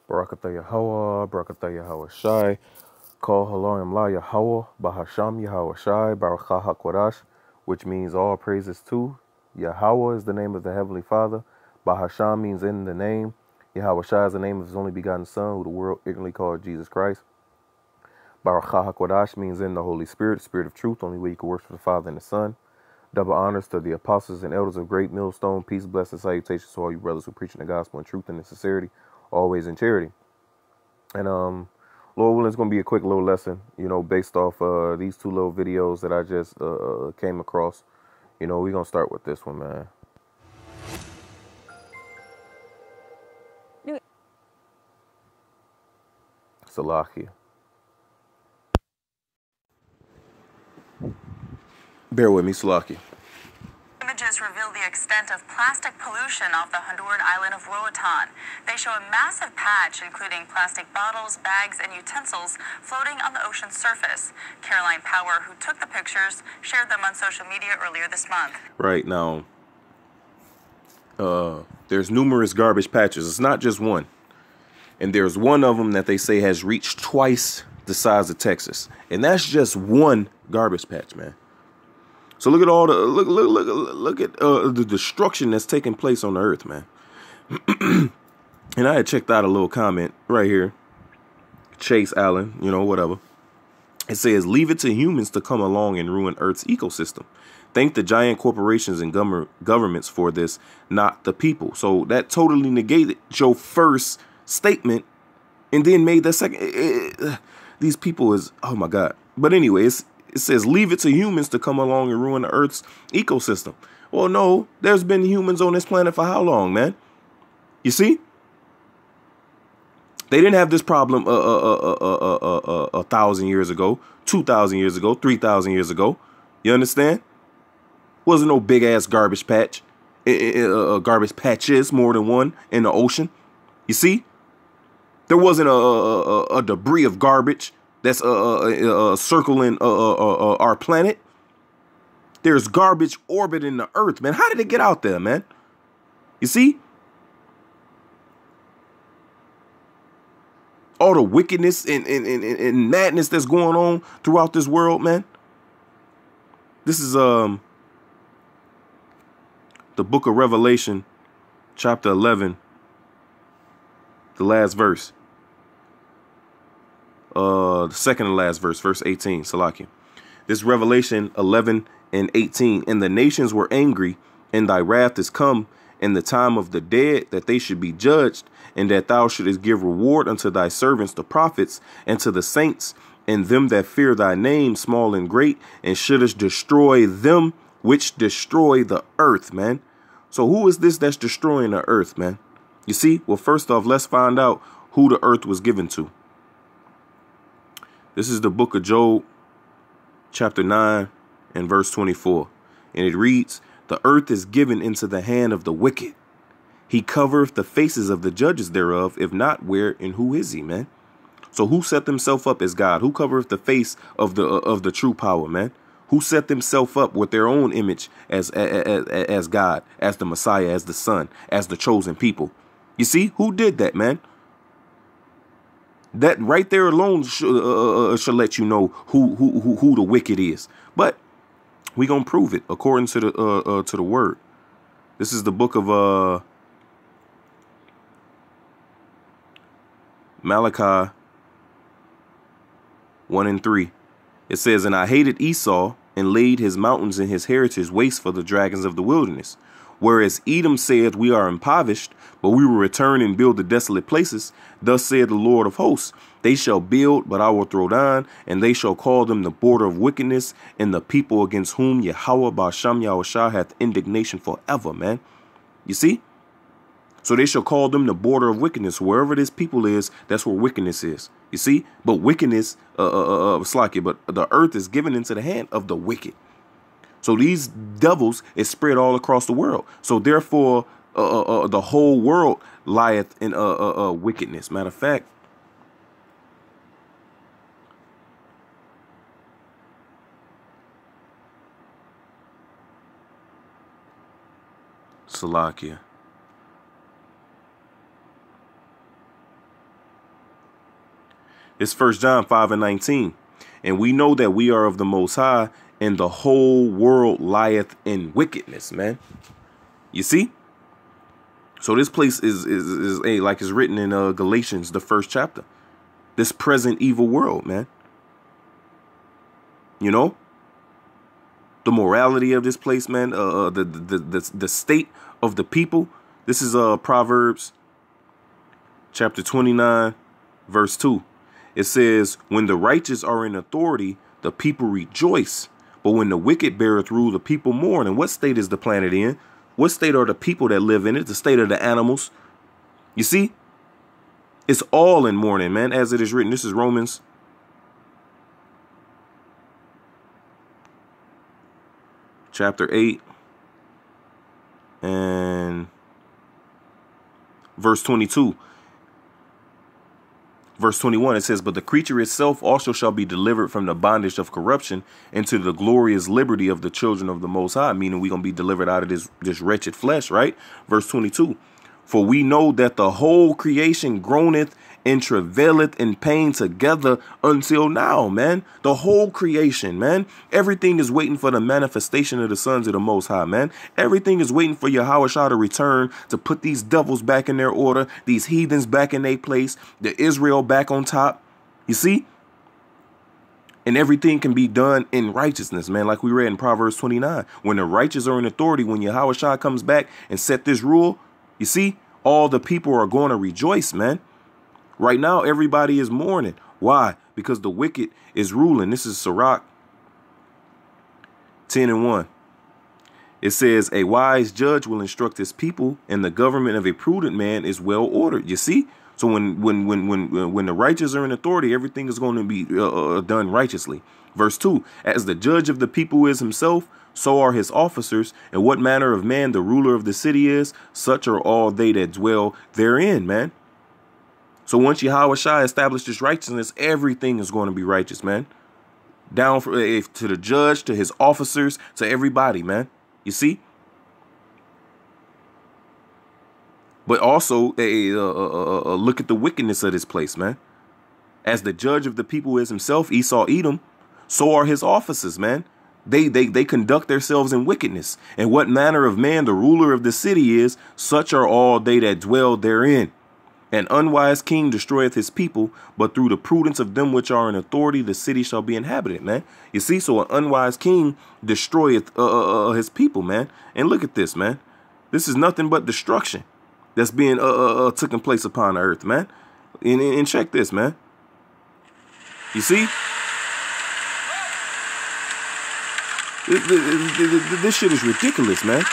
Barakatah Yahweh, Barakatah Yahweh Shai, Kol Haloim La Yahweh, Bahasham Yahweh Shai, Barakah HaKodash, which means all praises to. Yahweh is the name of the Heavenly Father. Bahasham means in the name. Yahweh Shai is the name of his only begotten Son, who the world ignorantly called Jesus Christ. Barakah HaKodash means in the Holy Spirit, Spirit of truth, only way you can worship the Father and the Son. Double honors to the apostles and elders of Great Millstone. Peace, blessings, salutations to all you brothers who preaching the gospel in truth and in sincerity, always in charity. And Lord willing, it's gonna be a quick little lesson, based off these two little videos that I just came across. We're gonna start with this one, man. Salakia. Bear with me, Salakia. Images reveal the extent of plastic pollution off the Honduran island of Roatan. They show a massive patch, including plastic bottles, bags, and utensils floating on the ocean's surface. Caroline Power, who took the pictures, shared them on social media earlier this month. Right now, there's numerous garbage patches. It's not just one. And there's one of them that they say has reached twice the size of Texas. And that's just one garbage patch, man. So look at all the look at the destruction that's taking place on the earth, man. And I had checked out a little comment right here. Chase Allen, whatever. It says, leave it to humans to come along and ruin Earth's ecosystem. Thank the giant corporations and governments for this, not the people. So that totally negated your first statement and then made the second. These people is, oh my God. But anyway, it says, leave it to humans to come along and ruin the Earth's ecosystem. Well, no, there's been humans on this planet for how long, man? You see? They didn't have this problem 1,000 years ago, 2,000 years ago, 3,000 years ago. You understand? Wasn't no big ass garbage patch. Garbage patches, more than one in the ocean. You see? There wasn't a debris of garbage that's circling our planet. There's garbage orbiting the earth, man. How did it get out there, man? You see? All the wickedness and madness that's going on throughout this world, man. This is the book of Revelation, chapter 11, the last verse. The second to last verse, verse 18, Salakia. This Revelation 11 and 18. And the nations were angry, and thy wrath is come, in the time of the dead, that they should be judged, and that thou shouldest give reward unto thy servants, the prophets, and to the saints, and them that fear thy name, small and great, and shouldest destroy them which destroy the earth, man. So who is this that's destroying the earth, man? You see? Well, first off, let's find out who the earth was given to. This is the book of Job, chapter 9 and verse 24. And it reads, the earth is given into the hand of the wicked. He covereth the faces of the judges thereof. If not, where and who is he, man? So who set himself up as God? Who covereth the face of the true power, man? Who set themselves up with their own image as God, as the Messiah, as the Son, as the chosen people? You see, who did that, man? That right there alone should let you know who the wicked is. But we gonna prove it according to the word. This is the book of Malachi 1 and 3. It says, and I hated Esau and laid his mountains and his heritage waste for the dragons of the wilderness. Whereas Edom saith, we are impoverished, but we will return and build the desolate places. Thus saith the Lord of hosts, they shall build, but I will throw down, and they shall call them the border of wickedness, and the people against whom Yahweh Ba'asham Yahushua hath indignation forever, man. You see? So they shall call them the border of wickedness. Wherever this people is, that's where wickedness is. You see? But wickedness, Slacky, but the earth is given into the hand of the wicked. So these devils is spread all across the world. So therefore, the whole world lieth in wickedness. Matter of fact, Salakia. It's 1 John 5:19. And we know that we are of the Most High, and the whole world lieth in wickedness, man. You see? So this place is like it's written in Galatians, the 1st chapter. This present evil world, man. You know? The morality of this place, man. The state of the people. This is Proverbs chapter 29, verse 2. It says, when the righteous are in authority, the people rejoice. But when the wicked beareth rule, the people mourn. And what state is the planet in? What state are the people that live in it? The state of the animals. You see? It's all in mourning, man, as it is written. This is Romans chapter 8 and verse 22. Verse 21, it says, but the creature itself also shall be delivered from the bondage of corruption into the glorious liberty of the children of the Most High, meaning we're going to be delivered out of this wretched flesh, right? Verse 22, for we know that the whole creation groaneth and travaileth in pain together until now, man. The whole creation, man. Everything is waiting for the manifestation of the sons of the Most High, man. Everything is waiting for Yahushua to return to put these devils back in their order, these heathens back in their place, the Israel back on top. You see? And everything can be done in righteousness, man, like we read in Proverbs 29. When the righteous are in authority, when Yahushua comes back and set this rule, you see, all the people are going to rejoice, man. Right now, everybody is mourning. Why? Because the wicked is ruling. This is Sirach 10:1. It says, a wise judge will instruct his people, and the government of a prudent man is well ordered. You see? So when the righteous are in authority, everything is going to be done righteously. Verse 2, as the judge of the people is himself, so are his officers. And what manner of man the ruler of the city is, such are all they that dwell therein, man. So once Yahushua established this righteousness, everything is going to be righteous, man. Down to the judge, to his officers, to everybody, man. You see? But also, look at the wickedness of this place, man. As the judge of the people is himself, Esau, Edom, so are his officers, man. They conduct themselves in wickedness. And what manner of man the ruler of the city is, such are all they that dwell therein. An unwise king destroyeth his people, but through the prudence of them which are in authority, the city shall be inhabited, man. You see, so an unwise king destroyeth his people, man. And look at this, man. This is nothing but destruction that's being taking place upon the earth, man. And check this, man. You see? This shit is ridiculous, man.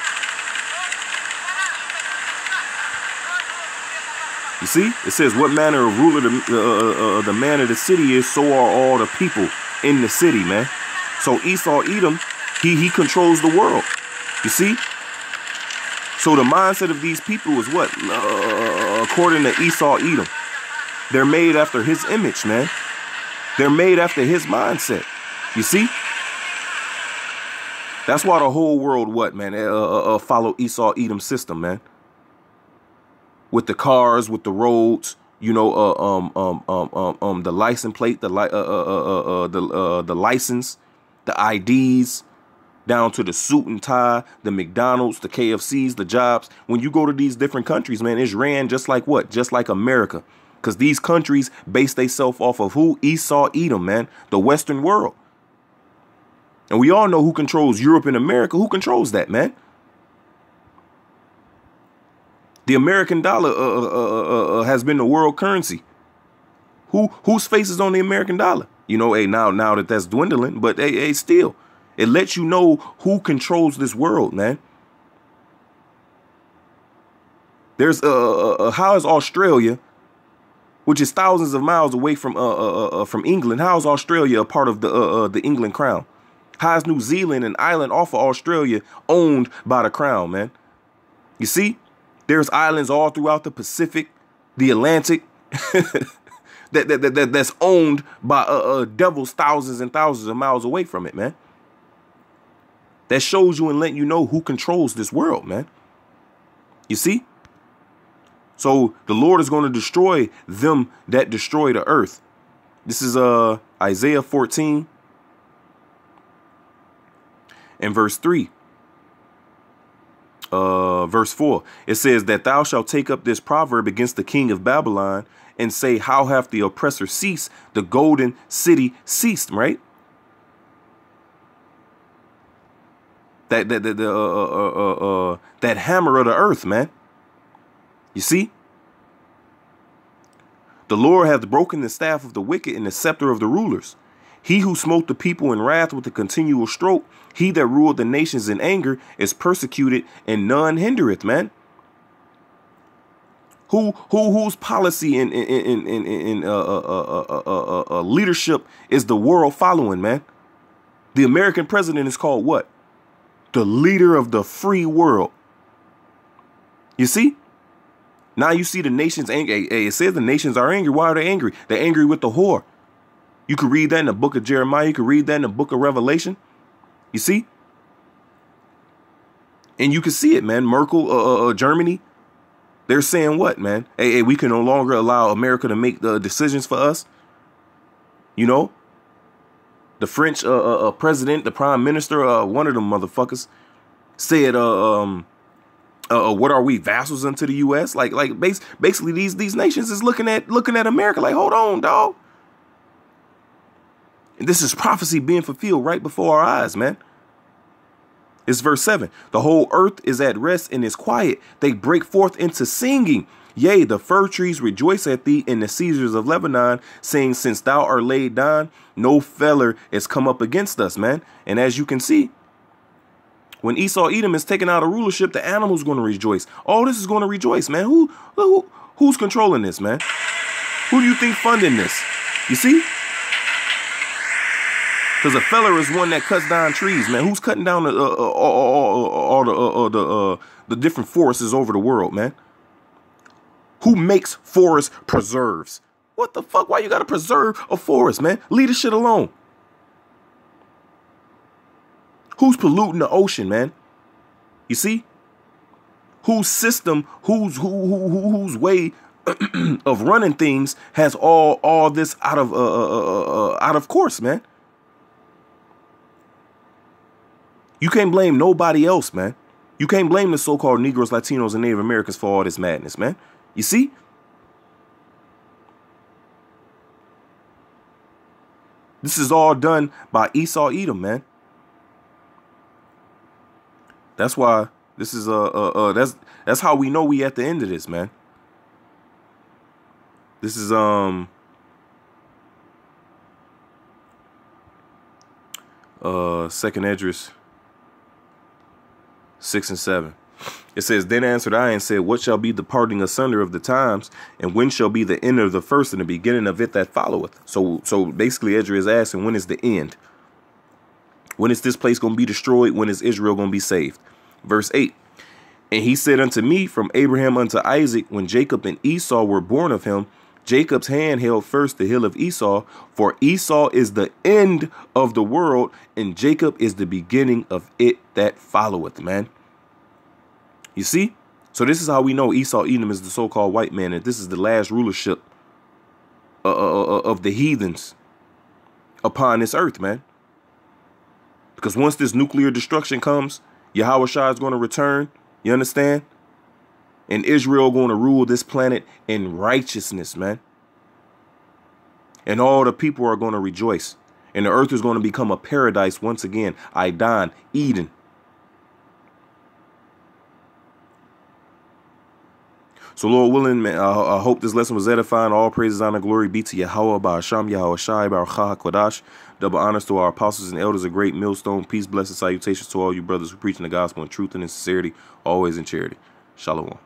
You see, it says what manner of ruler the man of the city is, so are all the people in the city, man. So Esau, Edom, he controls the world. You see? So the mindset of these people is what? According to Esau, Edom, they're made after his image, man. They're made after his mindset. You see? That's why the whole world, what, man, follow Esau, Edom system, man. With the cars, with the roads, you know, the license plate, the license, the IDs, down to the suit and tie, the McDonald's, the KFCs, the jobs. When you go to these different countries, man, it's ran just like what? Just like America. Because these countries base themselves off of who? Esau, Edom, man, the Western world. And we all know who controls Europe and America. Who controls that, man? The American dollar has been the world currency. Whose face is on the American dollar? You know, hey, now that that's dwindling, but hey, still, it lets you know who controls this world, man. There's how is Australia, which is thousands of miles away from England? How is Australia a part of the England crown? How is New Zealand, an island off of Australia, owned by the crown, man? You see? There's islands all throughout the Pacific, the Atlantic, that's owned by devils thousands and thousands of miles away from it, man. That shows you and letting you know who controls this world, man. You see? So the Lord is going to destroy them that destroy the earth. This is Isaiah 14 and verse 3. Verse 4. It says that thou shalt take up this proverb against the king of Babylon and say, how hath the oppressor ceased? The golden city ceased, right? That hammer of the earth, man. You see? The Lord hath broken the staff of the wicked and the scepter of the rulers. He who smote the people in wrath with a continual stroke, he that ruled the nations in anger, is persecuted, and none hindereth, man. Whose policy and leadership is the world following, man? The American president is called what? The leader of the free world. You see? Now you see the nations angry. It says the nations are angry. Why are they angry? They're angry with the whore. You could read that in the book of Jeremiah. You could read that in the book of Revelation. You see? And you can see it, man. Merkel, Germany. They're saying what, man? Hey, we can no longer allow America to make the decisions for us. You know? The French president, the prime minister, one of them motherfuckers said, what are we, vassals unto the U.S.? Like basically these nations is looking at America like, hold on, dog. And this is prophecy being fulfilled right before our eyes, man. It's verse 7. The whole earth is at rest and is quiet. They break forth into singing. Yea, the fir trees rejoice at thee, and the cedars of Lebanon, saying, since thou art laid down, no feller is come up against us, man. And as you can see, when Esau Edom is taken out of rulership, the animals going to rejoice. All this is going to rejoice, man. Who's controlling this, man? Who do you think funding this? You see? Because a feller is one that cuts down trees, man. Who's cutting down all the different forests over the world, man? Who makes forest preserves? What the fuck? Why you got to preserve a forest, man? Leave the shit alone. Who's polluting the ocean, man? You see? Whose system, whose way of running things has all this out of course, man? You can't blame nobody else, man. You can't blame the so-called Negroes, Latinos, and Native Americans for all this madness, man. You see? This is all done by Esau Edom, man. That's why this is that's how we know we at the end of this, man. This is Second Esdras 6 and 7. It says, then answered I and said, what shall be the parting asunder of the times, and when shall be the end of the first and the beginning of it that followeth? So basically Esdras is asking, when is the end? When is this place going to be destroyed? When is Israel going to be saved? Verse 8. And he said unto me, from Abraham unto Isaac, when Jacob and Esau were born of him, Jacob's hand held first the hill of Esau, for Esau is the end of the world, and Jacob is the beginning of it that followeth, man. You see? So this is how we know Esau Edom is the so-called white man, and this is the last rulership of the heathens upon this earth, man. Because once this nuclear destruction comes, Yahweh Shai is going to return. You understand? And Israel going to rule this planet in righteousness, man. And all the people are going to rejoice. And the earth is going to become a paradise once again. Idan, Eden. So Lord willing, man, I hope this lesson was edifying. All praises, honor, glory be to Yahweh, Ba'asham, Yahweh Shai, Baruch HaKodash. Double honors to our apostles and elders, a great millstone. Peace, blessed salutations to all you brothers who preaching the gospel in truth and in sincerity, always in charity. Shalom.